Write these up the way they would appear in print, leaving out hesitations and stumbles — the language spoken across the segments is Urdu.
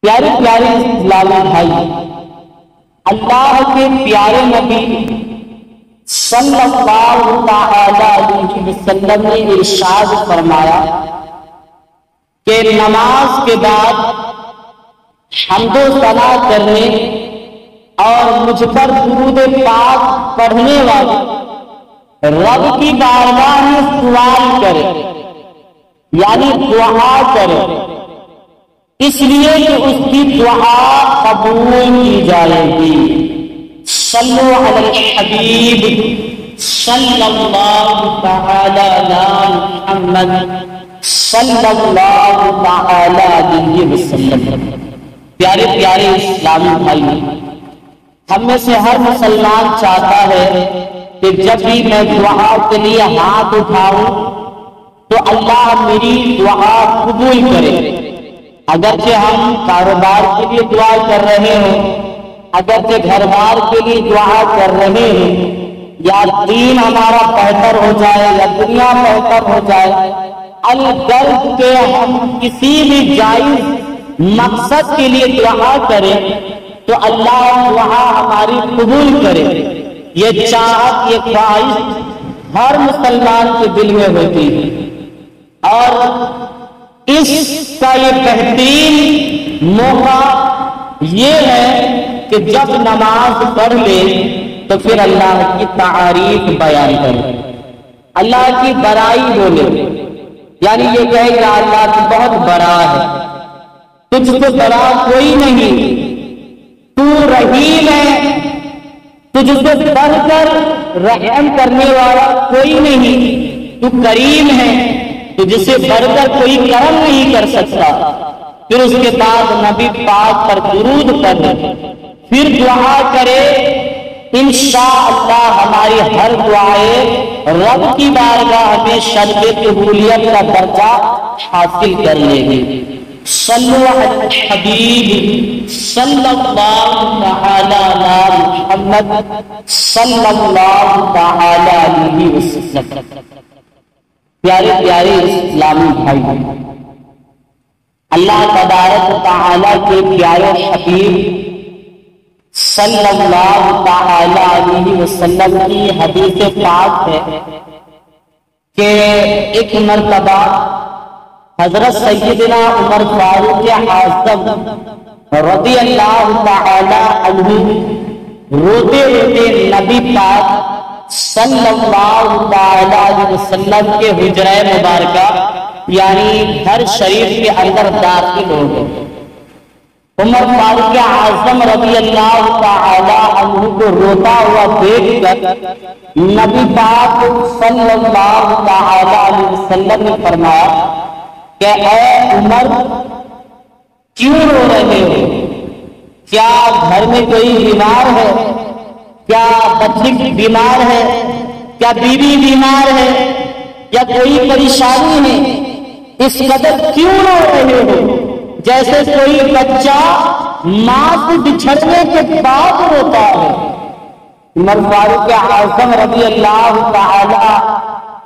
پیارے پیارے اسلامی بھائی، اللہ کے پیارے نبی صلی اللہ تعالی علیہ وسلم نے ارشاد فرمایا کہ نماز کے بعد حمد و ثنا کرنے اور مجھ پر درود پاک پڑھنے والے رب کی بارگاہ میں سوال کرے، یعنی دعا کرے، اس لیے کہ اس کی دعا قبول کی جائے گی۔ صلو علی الحبیب صلی اللہ تعالی علی محمد صلی اللہ تعالی علیہ وسلم۔ پیارے پیارے اسلامی بھائی، ہم میں سے ہر مسلمان چاہتا ہے کہ جب بھی میں دعا کے لیے ہاتھ اٹھاؤں تو اللہ میری دعا قبول کرے۔ اگرچہ ہم کاروبار کے لیے دعا کر رہے ہوں، اگرچہ گھر بار کے لیے دعا کر رہے ہیں، یا دین ہمارا بہتر ہو جائے یا دنیا بہتر ہو جائے، الغرض کہ ہم کسی بھی جائز مقصد کے لیے دعا کریں تو اللہ دعا ہماری قبول کرے۔ یہ چاہت، یہ خواہش ہر مسلمان کے دل میں ہوتی ہے، اور اس کا یہ بہترین موقع یہ ہے کہ جب نماز پڑھ لے تو پھر اللہ کی تعریف بیان کرے، اللہ کی بڑائی بولے، یعنی یہ کہے کہ اللہ تو بہت بڑا ہے، تجھ سے بڑا کوئی نہیں، تو رحیم ہے، تجھ سے بڑھ کر رحم کرنے والا کوئی نہیں، تو کریم ہے، تو جسے بڑھ کر کوئی کرم نہیں کر سکتا۔ پھر اس کے بعد نبی پاک پر درود پڑھے، پھر دعا کرے، انشاءاللہ ہماری ہر دعائیں رب کی بارگاہ میں شرط قبولیت کا درجہ حاصل کر لے گی۔ صلو علی الحبیب صلی اللہ تعالی علی محمد صلی اللہ تعالی علیہ وسلم۔ پیارے پیارے اسلامی بھائی، اللہ تبارک و تعالی کے پیارے حبیب صلی اللہ تعالی علیہ وسلم کی حدیث پاک ہے کہ ایک مرتبہ حضرت سیدنا عمر فاروق اعظم رضی اللہ تعالی عنہ روتے روتے نبی پاک صلی اللہ تعالی علیہ وسلم کے حجرہ مبارکہ یعنی گھر شریف کے اندر داخل ہو گئے۔ عمر فاروق اعظم رضی اللہ تعالی عنہ کو روتا ہوا دیکھ کر نبی پاک صلی اللہ تعالی علیہ وسلم نے فرمایا کہ اے عمر، کیوں رو رہے ہو؟ کیا گھر میں کوئی بیمار ہے؟ کیا بچی بیمار ہے؟ کیا بیوی بیمار ہے؟ یا کوئی پریشانی ہے؟ اس قدر کیوں رو رہے ہو جیسے کوئی بچہ ماں سے بچھڑنے کے بعد روتا ہے؟ عمر فاروق اعظم رضی اللہ تعالی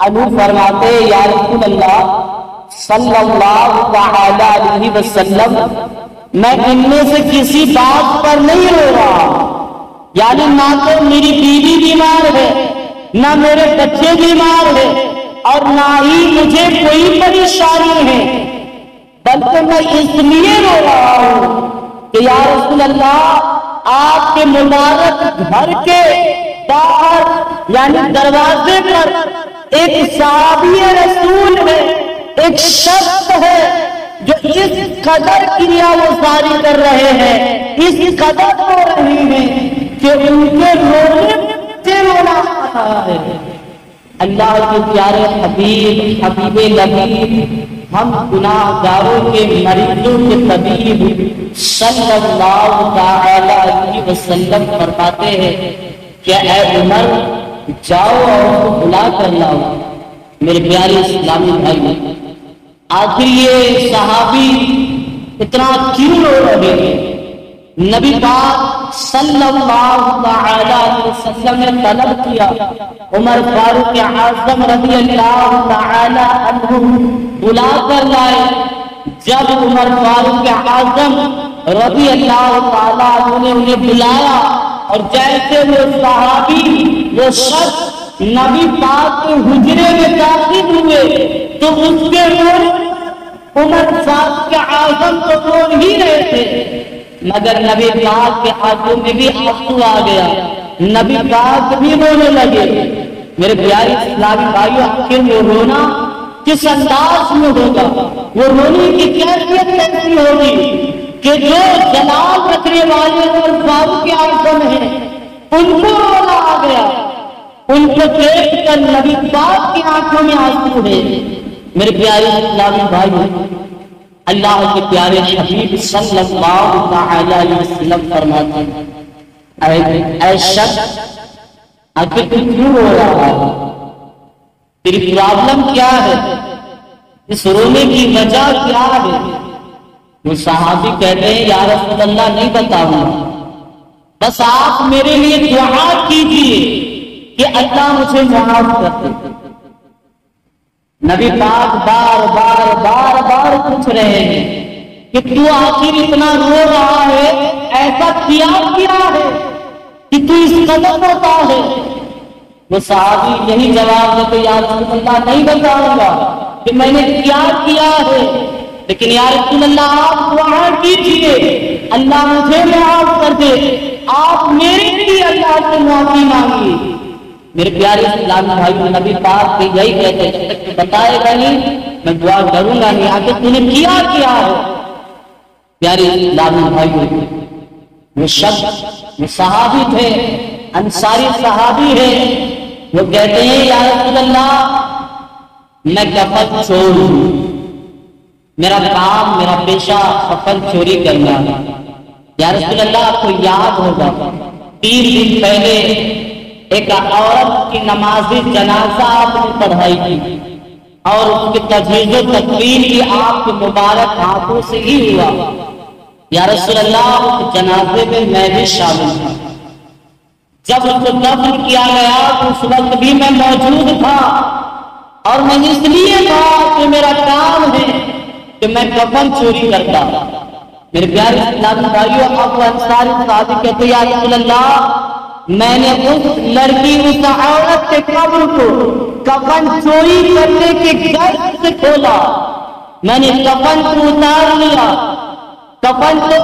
عنہ فرماتے، یا رسول اللہ صلی اللہ تعالی علیہ وسلم، میں ان میں سے کسی بات پر نہیں رو رہا، یعنی نہ تو میری بیوی بیمار ہے، نہ میرے بچے بیمار ہے، اور نہ ہی مجھے کوئی پریشانی ہے، بلکہ میں اس لیے رو رہا ہوں کہ یا رسول اللہ، آپ کے مبارک گھر کے باہر یعنی دروازے پر ایک صحابی رسول ہے، ایک شخص ہے جو اس قدر کریا گزاری کر رہے ہیں، اس قدر رو رہے ہیں کہ ان کے رونے سے رونا آ رہا ہے۔ اللہ کے پیارے حبیب لبیب، ہم گناہ گاروں کے مریضوں کے طبیب صلی اللہ تعالی علیہ وسلم فرماتے ہیں کہ اے عمر، جاؤ اور بلا کر لاؤ۔ میرے پیارے اسلامی بھائی، آخر یہ صحابی اتنا کیوں رو رہے ہیں؟ نبی پاک صلی اللہ تعالی علیہ وسلم نے طلب کیا، عمر فاروق اعظم رضی اللہ تعالی عنہ بلا کر لائے۔ جب عمر فاروق اعظم رضی اللہ تعالیٰ عنہ نے انہیں بلایا، اور جیسے وہ صحابی وہ شخص نبی پاک کے حجرے میں داخل ہوئے تو اس کے عمر صاحب کے اعظم تو رو ہی رہے تھے، مگر نبی پاک کے آنکھوں میں بھی آنسو آ گیا، نبی پاک بھی رونے لگے۔ میرے پیارے اسلامی بھائیوں، آخر میں رونا کس انداز میں ہوگا؟ وہ رونے کی کیفیت کیسی ہوگی کہ جو جلال رکھنے والے اور فاروق اعظم ہیں ان کو رونا آ گیا، ان کو دیکھ کر نبی پاک کی آنکھوں میں آنسو ہے۔ میرے پیارے اسلامی بھائیوں، اللہ کے پیارے حبیب صلی اللہ علیہ وسلم فرماتے ہیں، اے شخص آخر تو کیوں رو رہا ہے؟ تیری پرابلم کیا ہے؟ اس رونے کی وجہ کیا ہے؟ وہ صحابی کہتے ہیں، یا رسول اللہ نہیں بتاؤں گا، بس آپ میرے لیے دعا کیجیے کہ اللہ مجھے معاف کر دے۔ نبی پاک بار بار بار بار پوچھ رہے ہیں کہ تو آخر اتنا رو رہا ہے، ایسا کیا ہے کہ تو اس قدر ہوتا ہے؟ وہ صحابی یہی جواب دے کہ یا رسول اللہ نہیں بتاؤں گا کہ میں نے کیا ہے، لیکن یا رسول اللہ آپ دعا کیجیے اللہ مجھے معاف کر دے، آپ میرے لیے اللہ سے معافی مانگیے۔ میرے پیارے اسلامی بھائیوں، نبی پاک کے یہی کہتے ہیں، جب تک کہ بتائے گا نہیں میں دعا کروں گا نہیں، آگے تو نے کیا ہے؟ پیارے اسلامی بھائیوں، وہ شخص وہ صحابی تھے، انصاری صحابی ہے، وہ کہتے ہیں یا رسول اللہ میں کفن چور ہوں، میرا کام میرا پیشہ کفن چوری کرنا ہے۔ یا رسول اللہ آپ کو یاد ہوگا 3 دن پہلے ایک عورت کی نماز جنازہ آپ نے پڑھائی تھی، اور اس کی تجہیز و تکفین بھی آپ کے مبارک ہاتھوں سے ہی ہوا۔ یا رسول اللہ اس جنازے میں میں بھی شامل تھا، جب اس کو دفن کیا گیا تو اس وقت بھی میں موجود تھا، اور میں اس لیے تھا کہ میرا کام ہے کہ میں کفن چوری کرتا۔ میرے پیارے اسلامی بھائیوں، اب انصاری صحابی کہتے یا رسول اللہ میں نے اس لڑکی اس عورت کے قبر کو کفن چوری کرنے کے غرض سے کھولا، میں نے کفن کو اتار لیا، کفن کو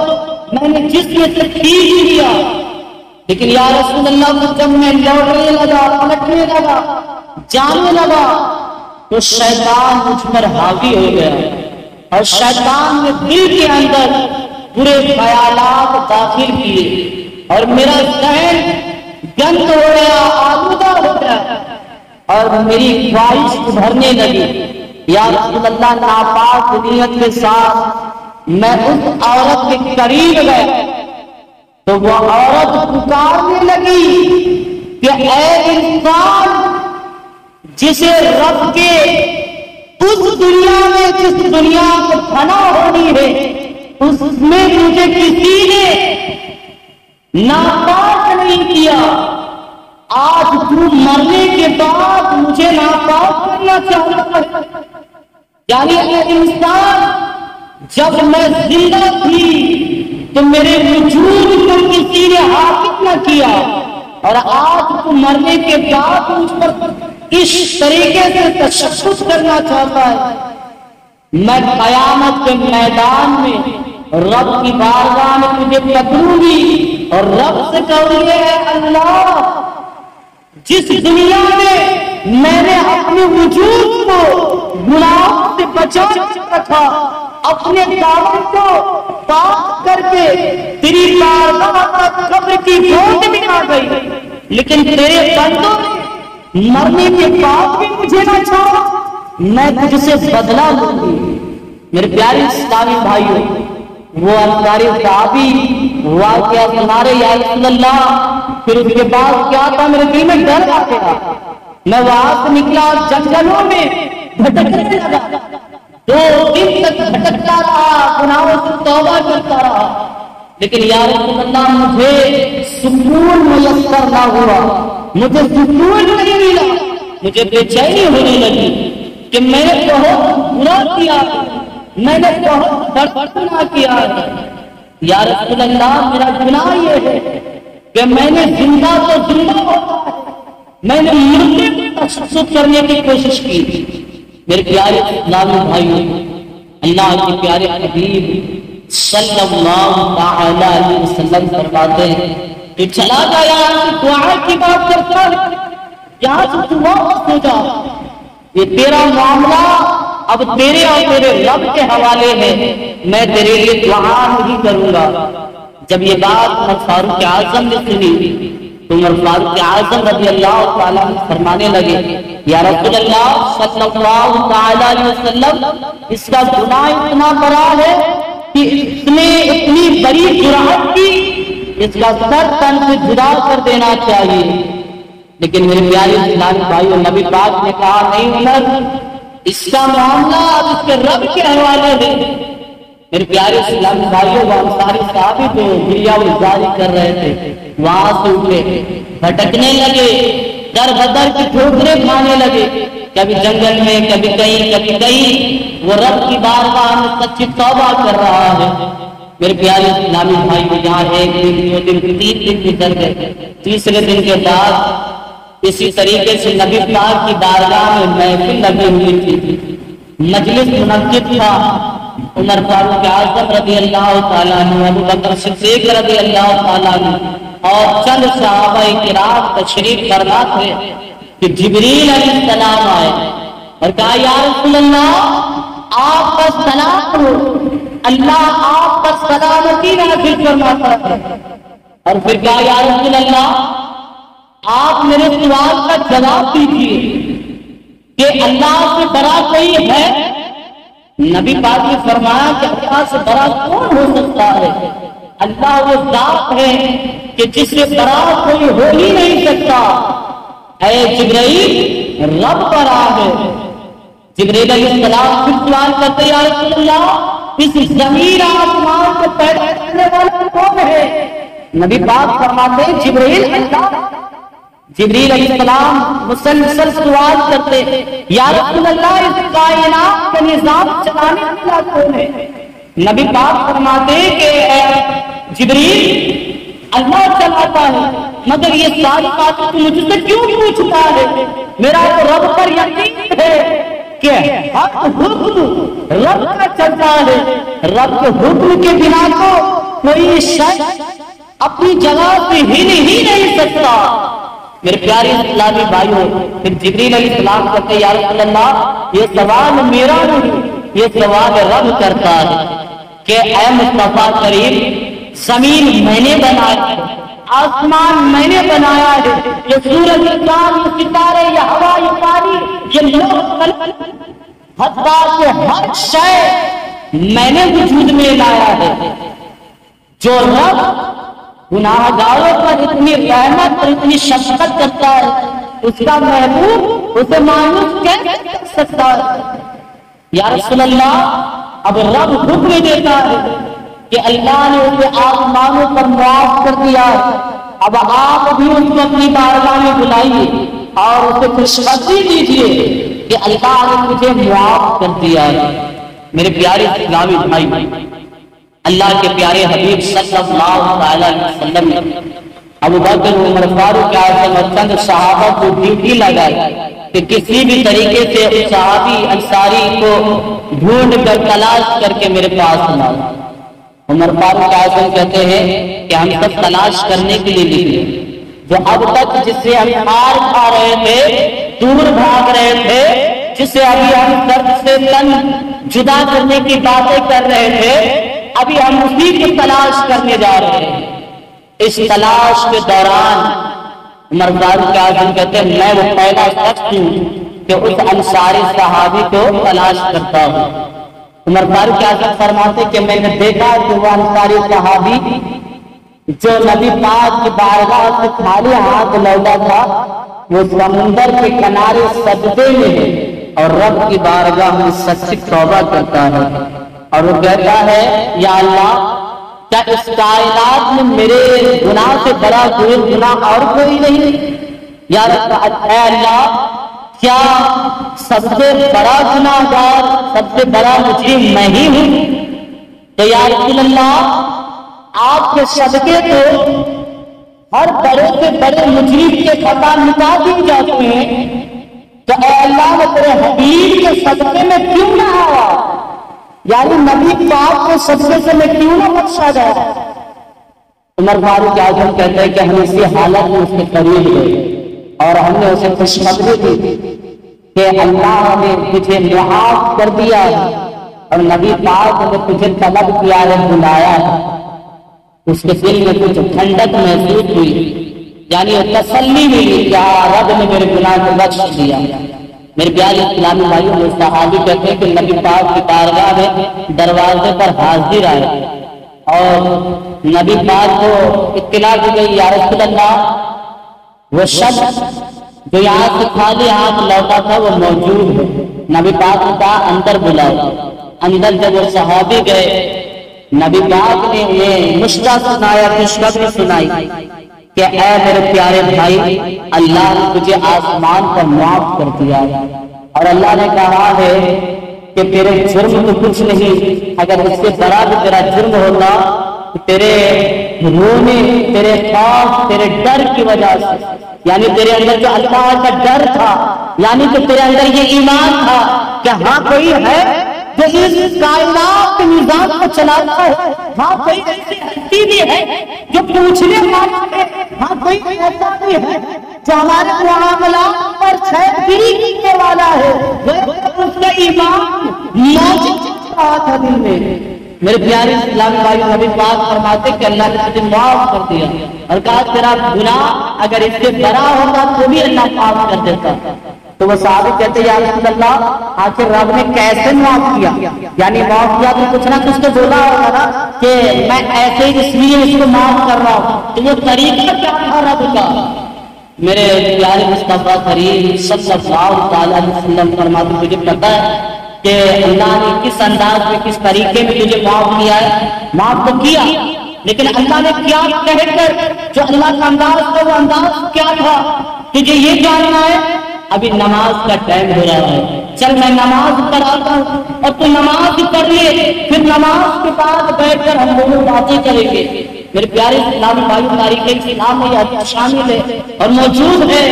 میں نے جسم سے کھینچ لیا، لیکن یا رسول اللہ جب میں لوٹنے لگا، پلٹنے لگا، جانے لگا تو شیطان مجھ پر حاوی ہو گیا، اور شیطان نے دل کے اندر برے خیالات داخل کیے، اور میرا ذہن گند ہو گیا، آلودہ ہو گیا، اور میری خواہش ابھرنے لگی۔ یا رسول اللہ ناپاک نیت کے ساتھ میں اس عورت کے قریب گیا تو وہ عورت پکارنے لگی کہ اے انسان، جسے رب کے اس دنیا میں جس دنیا کو فنا ہونی ہے اس میں مجھے کسی نے ناپاک نہیں کیا، آج تو مرنے کے بعد مجھے ناپاک کرنا چاہتا ہے۔ یعنی انسان جب میں زندہ تھی تو میرے وجود کو کسی نے حاکم نہ کیا، اور آج تو مرنے کے بعد مجھ پر اس طریقے سے تشدد کرنا چاہتا ہے۔ میں قیامت کے میدان میں رب کی بارگاہ میں تجھے پکڑوں گی اور رب سے کہوں گی اے اللہ، جس دنیا میں نے اپنے وجود کو گناہوں سے بچا رکھا، اپنے دامن کو پاک کر کے تیری بارگاہ تک قبر کی گود میں آ گئی، لیکن تیرے بندوں نے مرنے کے بعد بھی مجھے نہ چھوڑا، میں تجھ سے بدلہ لوں گی۔ میرے پیارے اسلامی بھائیوں، وہ انصاری صحابی واقعہ سنارے یا رسول اللہ، پھر اس کے بعد کیا تھا؟ میرے دل میں ڈر آ گیا، میں وہاں سے نکلا، جنگلوں میں بھٹکنے لگا، 2 دن تک بھٹکتا رہا، گناہوں سے توبہ کرتا رہا، لیکن یا رسول اللہ مجھے سکون میسر نہ ہوا، مجھے سکون نہیں ملا، مجھے بے چینی ہونے لگی کہ میں نے بہت برا کیا، میں نے بہت بڑا گناہ کیا ہے۔ یا رسول اللہ میرا گناہ یہ ہے کہ میں نے زندہ تو زندہ ہوتا ہے، میں نے مردے کو تشدد کرنے کی کوشش کی۔ میرے پیارے اسلامی بھائیوں، اللہ کے پیارے حبیب صلی اللہ علیہ وسلم فرماتے ہیں کہ چلا جا یہاں سے دعا کی بات کرتا ہے، یہاں سے تو واپس ہو جا، یہ تیرا معاملہ اب تیرے اور تیرے رب کے حوالے ہے، میں تیرے لیے دعا نہیں کروں گا۔ جب یہ بات عمر فاروق اعظم نے سنی تو عمر فاروق اعظم رضی اللہ تعالیٰ فرمانے لگے، یا رسول اللہ صلی اللہ علیہ وسلم، اس کا گناہ اتنا بڑا ہے کہ اس نے اتنی بڑی جرأت کی، اس کا سر تن سے جدا کر دینا چاہیے۔ لیکن میرے پیارے اسلامی بھائیوں، نبی پاک نے کہا نہیں عمر، اس کا معاملہ اب اس کے رب کے حوالے ہے۔ میرے پیارے اسلامی بھائیوں، وہ انصاری صحابی جو گریا گزاری کر رہے تھے وہاں سے اٹھے، بھٹکنے لگے، در بدر کی ٹھوکریں کھانے لگے، کبھی جنگل میں، کبھی کہیں، کبھی کہیں۔ وہ رب کی بارگاہ میں سچی توبہ کر رہا ہے۔ میرے پیارے اسلامی بھائیوں، یہاں ایک دن، دو دن، تین دن گزر گئے۔ تیسرے دن کے بعد اسی طریقے سے نبی پاک کی بارگاہ میں محفل لگی ہوئی تھی، مجلس منعقد تھا۔ عمر فاروق اعظم رضی اللہ تعالیٰ عنہ، ابو بکر صدیق رضی اللہ تعالیٰ عنہ اور چند صحابہ کرام تشریف فرما تھے کہ جبریل علیہ السلام آئے اور کہا یا رسول اللہ آپ کا سلام ہو، اللہ آپ پر سلامتی نازل فرماتا ہے۔ اور پھر کہا یا رسول اللہ آپ میرے سوال کا جواب دیجیے کہ اللہ سے بڑا کوئی ہے؟ نبی پاک نے فرمایا کہ اللہ سے بڑا کون ہو سکتا ہے؟ اللہ وہ ذات ہے کہ جس سے بڑا کوئی ہو ہی نہیں سکتا۔ اے جبرائیل، رب بڑا ہے۔ جبرائیل علیہ السلام پھر سوال کرتے یا رسول اللہ اس زمین آسمان کو پیدا کرنے والا کون ہے؟ نبی پاک فرماتے جبرائیل اللہ۔ جبریل علیہ السلام مسلسل سوال کرتے یا رسول اللہ اس کائنات کا نظام چلانے والا کون ہے؟ نبی پاک فرماتے کہ جبریل اللہ چلاتا ہے، مگر یہ ساری باتیں تو مجھ سے کیوں پوچھتا ہے؟ میرا تو رب پر یقین ہے کہ حق حکم رب کا چلتا ہے، رب کے حکم کے بنا تو کوئی شخص اپنی جگہ سے ہل ہی نہیں سکتا۔ میرے پیارے اسلامی بھائیوں، پھر جبریل علیہ السلام کہتے یا رسول اللہ یہ سوال میرا نہیں، یہ سوال رب کرتا ہے کہ اے مصطفیٰ کریم، زمین میں نے بنایا ہے، آسمان میں نے بنایا ہے، یہ سورج، چاند، یہ ستارے، یہ ہوا، یہ پانی، یہ لوگ، حتیٰ کہ ہر شے میں نے وجود میں لایا ہے۔ جو رب گناہگاروں پر اتنی رحمت اور اتنی شفقت کرتا ہے، اس کا محبوب اسے مانوس کیسے کر سکتا ہے؟ یا رسول اللہ اب رب حکم دیتا ہے کہ اللہ نے اسے آسمانوں پر معاف کر دیا ہے، اب آپ بھی اس کو اپنی بارگاہ میں بلائیے اور اسے خوشخبری دیجیے کہ اللہ نے مجھے معاف کر دیا ہے۔ میرے پیارے اسلامی بھائی، اللہ کے پیارے حبیب صلی اللہ علیہ وسلم نے ابو بکر، عمر فاروق اعظم اور چند صحابہ کو ڈیوٹی لگائی کہ کسی بھی طریقے سے اس صحابی انصاری کو ڈھونڈ کر تلاش کر کے میرے پاس لاؤ۔ عمر فاروق اعظم کہتے ہیں کہ ہم سب تلاش کرنے کے لیے نکلے، جو اب تک جس سے ہم مار کھا رہے تھے، دور بھاگ رہے تھے، جسے ابھی ہم درد سے تن جدا کرنے کی باتیں کر رہے تھے، ابھی ہم اسی کی تلاش کرنے جا رہے ہیں۔ اس تلاش کے دوران عمر فاروق اعظم کہتے ہیں میں وہ پہلا شخص ہوں کہ اس انصاری صحابی کو تلاش کرتا ہوں۔ عمر فاروق اعظم فرماتے کہ میں نے دیکھا کہ وہ انصاری صحابی جو نبی پاک کی بارگاہ سے خالی ہاتھ لوٹا تھا، وہ سمندر کے کنارے سجدے میں ہے اور رب کی بارگاہ میں سچی توبہ کرتا ہے، اور وہ کہتا ہے یا اللہ، کیا اس کائنات میں میرے گناہ سے بڑا کوئی گناہ اور کوئی نہیں؟ یا اے اللہ، کیا سب سے بڑا گناہ گار، سب سے بڑا مجرم میں ہی ہوں؟ تو یا رسول اللہ، کے صدقے تو ہر بڑے سے بڑے مجرم کے خطا مٹا دی جاتے ہیں، تو اے اللہ وہ تیرے حبیب کے صدقے میں کیوں نہ آیا؟ یعنی نبی پاک کے صدقے سے میں کیوں نہ بخشا گیا؟ عمر فاروق اعظم کہتے ہیں کہ ہم اسی حالت میں اس کے قریب گئے اور ہم نے اسے خوشخبری دی کہ اللہ نے تجھے معاف کر دیا ہے اور نبی پاک نے تجھے طلب کیا ہے، بلایا ہے۔ اس کے دل میں کچھ ٹھنڈک محسوس ہوئی، یعنی تسلی ملی کہ رب نے میرے گناہ کو بخش دیا۔ میرے پیارے اسلامی بھائیوں، میں صحابی کہتے ہیں کہ نبی پاک کی بارگاہ میں دروازے پر حاضر آئے اور نبی پاک کو اطلاع دی گئی، یا رسول اللہ وہ شخص جو یہاں سے خالی ہاتھ لوٹا تھا وہ موجود ہے۔ نبی پاک نے کہا اندر بلاؤ۔ اندر جب وہ صحابی گئے، نبی پاک نے انہیں نشہ سنایا، خوشخبری سنائی کہ اے میرے پیارے بھائی، اللہ نے تجھے آسمان پر معاف کر دیا اور اللہ نے کہا ہے کہ تیرے جرم تو کچھ نہیں، اگر اس سے بڑا بھی تیرا جرم ہوتا تیرے رونے، تیرے خوف، تیرے ڈر کی وجہ سے، یعنی تیرے اندر جو اللہ کا ڈر تھا، یعنی کہ تیرے اندر یہ ایمان تھا کہ ہاں کوئی ہے جو اس کائنات کے نظام کو چلاتا ہے، ہاں کوئی ایسی ہستی بھی ہے جو پوچھنے والا ہے، ہاں کوئی ایسا بھی ہے جو ہمارے معاملات پر چھیڑگیری کرنے والا ہے، اس کا ایمان موجود رہا تھا دل میں۔ میرے پیارے اسلامی بھائی، نبی پاک فرماتے کہ اللہ نے تجھے معاف کر دیا اور کہا تیرا گناہ اگر اس سے بڑا ہوتا تو بھی اللہ معاف کر دیتا۔ تو وہ صحابی کہتے یا رسول اللہ آخر رب نے کیسے معاف کیا؟ یعنی معاف کیا تو کچھ نہ کچھ تو بولا ہوگا نا کہ میں ایسے ہی اس لیے اس کو معاف کر رہا ہوں، تو وہ طریقہ کیا تھا رب کا؟ میرے پیارے مصطفیٰ کریم صلی اللہ علیہ وسلم فرماتے تجھے پتہ ہے کہ اللہ نے کس انداز میں، کس طریقے میں تجھے معاف کیا ہے؟ معاف تو کیا، لیکن اللہ نے کیا کہہ کر، جو اللہ کا انداز تھا وہ انداز کیا تھا؟ تجھے یہ جاننا ہے؟ ابھی نماز کا ٹائم ہو رہا ہے، چل میں نماز پڑھاتا ہوں اور تو نماز پڑھ لیے، پھر نماز کے بعد بیٹھ کر ہم دونوں باتیں کریں گے۔ میرے پیارے اسلامی بھائیوں، تاریخ اسلام میں یہ شامل ہے اور موجود ہے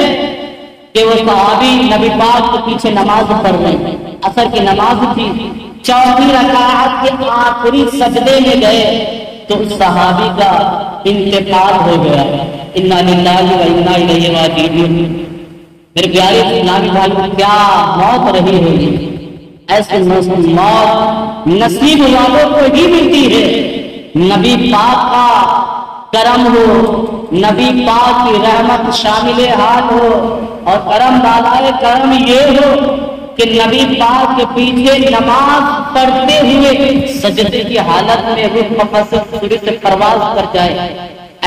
کہ وہ صحابی نبی پاک کے پیچھے نماز پڑھ رہے ہیں، عصر کی نماز تھی، چوتھی رکعت کے آخری سجدے میں گئے تو اس صحابی کا انتقال ہو گیا۔ انا للہ و انا الیہ راجعون۔ میرے پیارے اسلامی بھائیوں، کیا موت رہی ہوگی! ایسے موت نصیب والوں کو ہی ملتی ہے۔ نبی پاک کا کرم ہو، نبی پاک کی رحمت شامل حال ہو، اور کرم بالائے کرم یہ ہو کہ نبی پاک کے پیچھے نماز پڑھتے ہوئے سجدے کی حالت میں روح مقصد سورج سے پرواز کر جائے۔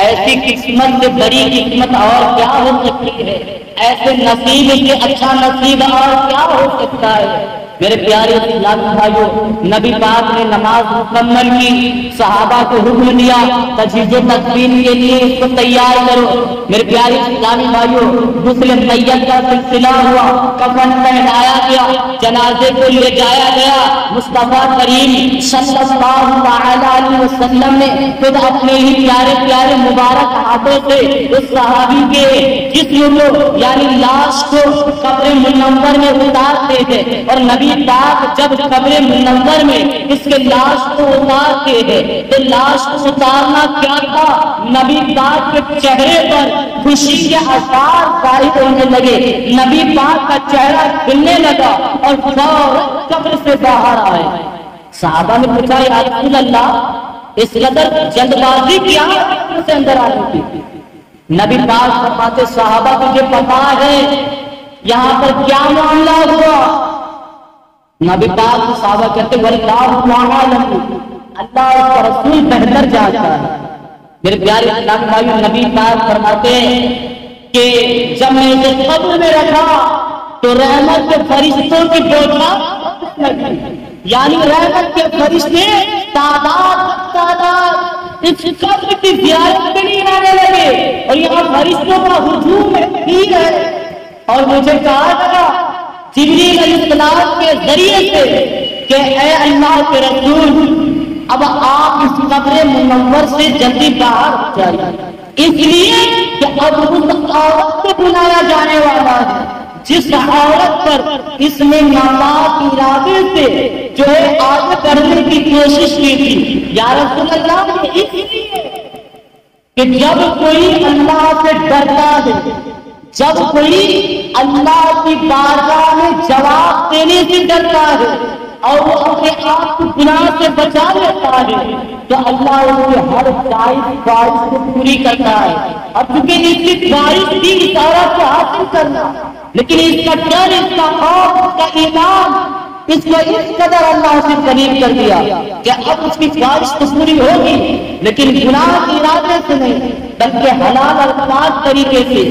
ایسی قسمت سے بڑی قسمت اور کیا ہو سکتی ہے؟ ایسے نصیب سے اچھا نصیب اور کیا ہو سکتا ہے؟ میرے پیارے اسلامی بھائیوں، نبی پاک نے نماز مکمل کی، صحابہ کو حکم دیا تجہیز و تکفین کے لیے اس کو تیار کرو۔ میرے پیارے اسلامی بھائیوں، غسل میت کا سلسلہ ہوا، کفن پہنایا گیا، جنازے کو لے جایا گیا۔ مصطفیٰ کریم صلی اللہ علیہ وسلم نے خود اپنے ہی پیارے پیارے مبارک ہاتھوں سے اس صحابی کے جسم کو، یعنی لاش کو قبر منور میں اتارتے تھے، اور نبی پاک جب قبر منور میں اس کے لاش کو اتارتے ہیں تو لاش کو اتارنا کیا تھا؟ نبی پاک کے چہرے پر خوشی کے آثار ظاہر ہونے لگے، نبی پاک کا چہرہ کھلنے لگا اور فوراً قبر سے باہر آئے۔ صحابہ نے پوچھا یا رسول اللہ اس قدر جلد بازی کیا قبر سے اندر آنے کی؟ نبی پاک فرماتے صحابہ تجھے پتا ہے یہاں پر کیا معاملہ ہوا؟ نبی پاک صحابہ کہتے واللہ اعلم، اللہ کا رسول بہتر جانتا ہے۔ میرے پیارے اسلام بھائیوں، نبی پاک فرماتے ہیں کہ جب میں اسے قبر میں رکھا تو رحمت کے فرشتوں کی بوجھا لگی، یعنی رحمت کے فرشتے تعداد اس قبر کی زیارت کے لیے آنے لگے، اور یہاں فرشتوں کا ہجوم ہے، اور مجھے کہا گیا جبریل علیہ السلام کے ذریعے سے کہ اے اللہ کے رسول اب آپ اس قبر منور سے جلدی باہر جائیے، اس لیے کہ اب اس عورت کو بلایا جانے والا ہے جس عورت پر اس نے ناپاک ارادے سے جو ہے آگے کرنے کی کوشش کی تھی۔ یا رسول اللہ، اس لیے کہ جب کوئی اللہ سے ڈرتا ہے، جب کوئی اللہ کی بارگاہ میں جواب دینے سے ڈرتا ہے اور وہ اپنے آپ کو گناہ سے بچا لیتا ہے، تو اللہ اس کی ہر جائز خواہش کو پوری کرتا ہے۔ اور چونکہ اس کی خواہش بھی اس عورت کو حاصل کرنا، لیکن اس کا ڈر، اس کا خوف، اس کا ایمان اس کو اس قدر اللہ سے قریب کر دیا کہ اب اس کی خواہش تو پوری ہوگی، لیکن گناہ کے ارادے سے نہیں بلکہ حلال اور پاک طریقے سے۔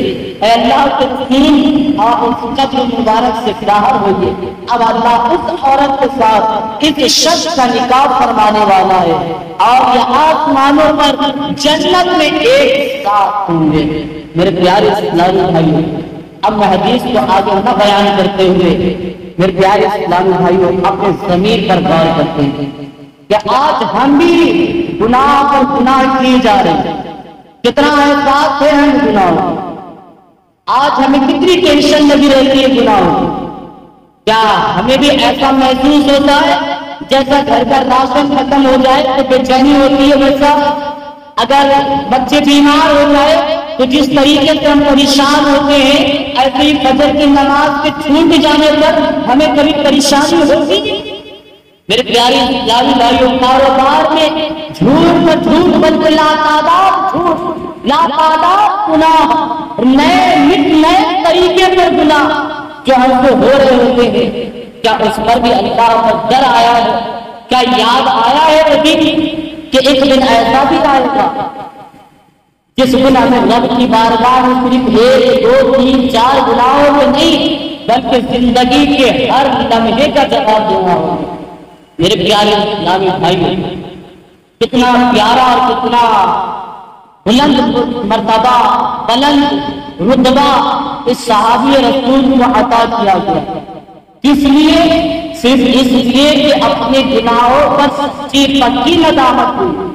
اے اللہ کے رسول، آپ اس قبر مبارک سے باہر ہوئیے۔ اب اللہ اس عورت کے ساتھ اس شخص کا نکاح فرمانے والا ہے اور یہ آسمانوں پر جنت میں ایک ساتھ ہوں گے۔ میرے پیارے اسلامی بھائیوں، اب میں حدیث کو آگے نہ بیان کرتے ہوئے میرے پیارے اسلامی بھائیوں اپنے ضمیر پر غور کرتے ہیں کہ آج ہم بھی گناہ پر گناہ کیے جا رہے ہیں۔ کتنا احساس ہے ہم گناہوں، آج ہمیں کتنی ٹینشن لگی رہتی ہے گناہوں۔ کیا ہمیں بھی ایسا محسوس ہوتا ہے جیسا گھر کا راشن ختم ہو جائے تو بے چینی ہوتی ہے، ویسا اگر بچے بیمار ہو جائے تو جس طریقے سے ہم پریشان ہوتے ہیں، ایسے ہی فجر کی نماز کے چھوٹ جانے پر ہمیں کبھی پریشانی ہوتی ہے۔ میرے پیارے اسلامی بھائیوں، کاروبار میں جھوٹ پر جھوٹ بلکہ لاتعداد جھوٹ، لاتعداد گناہ، نئے طریقے پر گناہ جو ہم کو ہو رہے ہوتے ہیں، کیا اس پر بھی اللہ کا ڈر آیا ہے؟ کیا یاد آیا ہے ابھی کہ ایک دن ایسا بھی آئے گا جس دن ہمیں رب کی بارگاہ میں صرف 1 2 3 4 گناہوں میں نہیں بلکہ زندگی کے ہر لمحے کا جواب دینا ہوگا۔ میرے پیارے اسلامی بھائیوں، کتنا پیارا اور کتنا بلند مرتبہ، بلند رتبہ اس صحابی رسول کو عطا کیا گیا، کس لیے؟ صرف اس لیے کہ اپنے گناہوں پر سچی پکی ندامت ہوئی،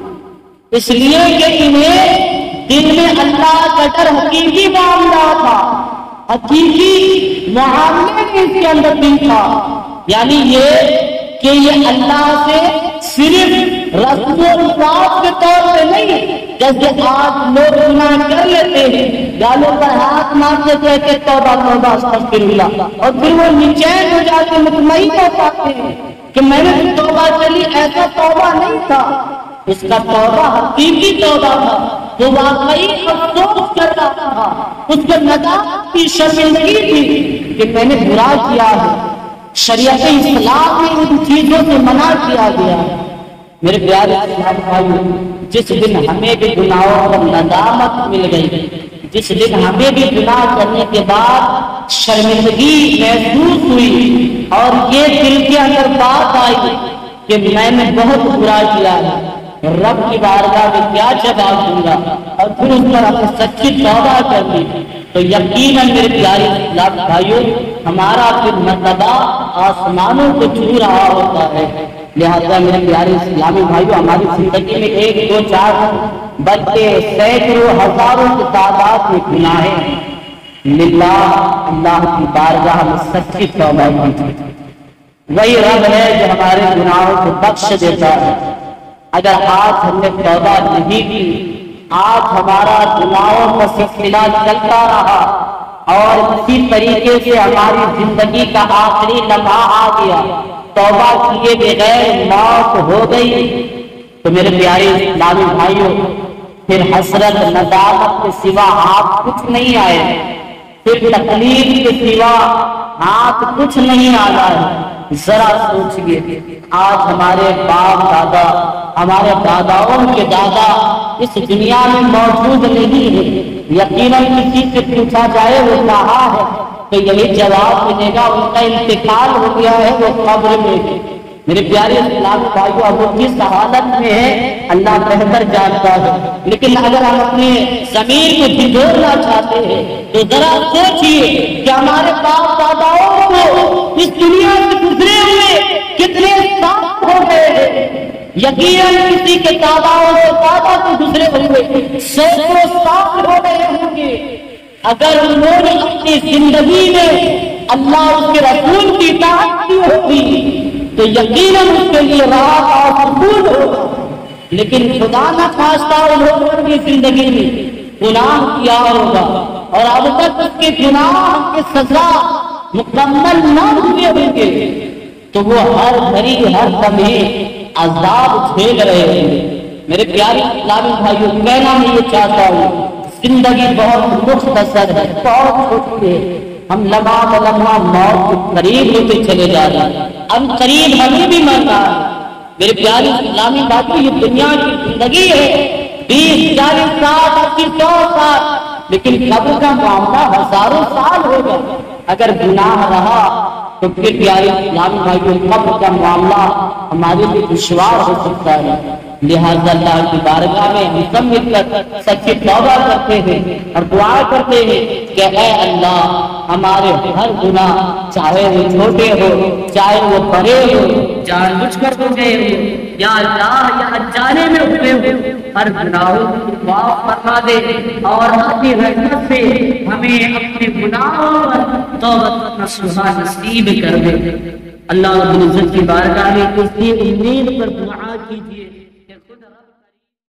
اس لیے کہ انہیں دل میں اللہ کا ڈر حقیقی معاملہ تھا، حقیقی معاملے میں اس کے اندر دل تھا، یعنی یہ کہ یہ اللہ سے صرف رسم و رسوم کے طور پہ نہیں، جیسے آج لوگ گناہ کر لیتے ہیں، گالوں پر ہاتھ مارتے کہتے توبہ توبہ استغفر اللہ، اور پھر وہ نیچین ہو جاتے مطمئن ہو پاتے ہیں کہ میں نے توبہ چلی، ایسا توبہ نہیں تھا، اس کا توبہ حقیقی توبہ تھا، وہ واقعی افسوس کر رہا تھا، اس کو ندامت کی شرمندگی تھی کہ میں نے برا کیا ہے، شریعت اسلام میں ان چیزوں سے منع کیا گیا ہے۔ میرے پیارے اسلامی بھائیوں، جس دن ہمیں بھی گناہوں پر ندامت مل گئی، جس دن ہمیں بھی گناہ کرنے کے بعد شرمندگی محسوس ہوئی اور یہ دل کے اندر بات آئی کہ میں نے بہت برا کیا ہے، رب کی بارگاہ میں کیا جواب دوں گا، اور پھر اس پر اپنی سچی توبہ کر دی، تو یقیناً میرے پیارے اسلامی بھائیوں ہمارا پھر مرتبہ آسمانوں کو چھو رہا ہوتا ہے۔ لہذا میرے پیارے اسلامی بھائیوں، ہماری زندگی میں 1 2 4 بلکہ سینکڑوں ہزاروں کی تعداد میں گناہیں للہ اللہ کی بارگاہ میں سچی توبہ کی، وہی رب ہے جو ہمارے گناہوں کو بخش دیتا ہے۔ اگر آج ہم نے توبہ نہیں کی، آج ہمارا گناہوں کا سلسلہ چلتا رہا اور اسی طریقے سے ہماری زندگی کا آخری لمحہ آ گیا، توبہ کیے بغیر موت ہو گئی، تو میرے پیارے اسلامی بھائیوں پھر حسرت ندامت کے سوا آپ کچھ نہیں آئے، پھر تکلیف کے سوا ہاتھ کچھ نہیں آنا ہے۔ ذرا سوچئے، آج ہمارے باپ دادا، ہمارے داداؤں کے دادا اس دنیا میں موجود نہیں ہے، یقیناً کسی سے پوچھا جائے وہ کہاں ہے تو یہی جواب ملے گا ان کا انتقال ہو گیا ہے، وہ قبر میں ہے۔ میرے پیارے اسلامی بھائیوں، اب وہ کس حالت میں ہے اللہ بہتر جانتا ہے، لیکن اگر ہم اپنے ضمیر کو جھنجھوڑنا چاہتے ہیں تو ذرا سوچئے کہ ہمارے باپ داداؤں کو اس دنیا سے گزرے ہوئے کتنے سال ہو گئے ہیں، یقیناً کسی کے تعداد سے زیادہ تو دوسرے بندے سینکڑوں سال ہو گئے ہوں گے، اگر انہوں نے اپنی زندگی میں اللہ اس کے رسول کی اطاعت کی ہوتی تو یقیناً اس کے لیے راحت اور سکون ہوگا، لیکن خدا نہ خواستہ انہوں نے اپنی زندگی میں گناہ کیا ہوگا اور اب تک اس کے گناہ کی سزا مکمل نہ ہوئے ہوں گے تو وہ ہر گھڑی ہر لمحے عذاب جھیل رہے ہیں۔ میرے پیارے اسلامی بھائیوں، کہنا میں یہ چاہتا ہوں زندگی بہت مختصر ہے، بہت چھوٹی ہے، ہم لمحہ لمحہ موت کے قریب ہوتے چلے جا رہے ہیں، ہم قریب ہمیں بھی مرنا ہے۔ میرے پیارے اسلامی بھائیوں، یہ دنیا کی زندگی ہے 20 40 سال 80 100 سال، لیکن قبر کا معاملہ ہزاروں سال ہوگا۔ اگر گناہ رہا تو پھر پیارے اسلامی بھائیوں قبر کا معاملہ ہمارے لیے دشوار ہو سکتا ہے۔ لہٰذا اللہ کی بارگاہ میں ہم سب مل کر سچی توبہ کرتے ہیں اور دعا کرتے ہیں کہ اے اللہ ہمارے ہر گناہ چاہے وہ چھوٹے ہو چاہے وہ بڑے ہو، جان بوجھ کر ہو گئے ہو یا اللہ یا انجانے میں ہوئے ہو، ہر گناہوں کو معاف فرما دے اور اپنی رحمت سے ہمیں اپنے گناہوں پر توبہ نصوحہ نصیب کر دے۔ اللہ رب العزت کی بارگاہ میں اس کی امید پر دعا کیجیے۔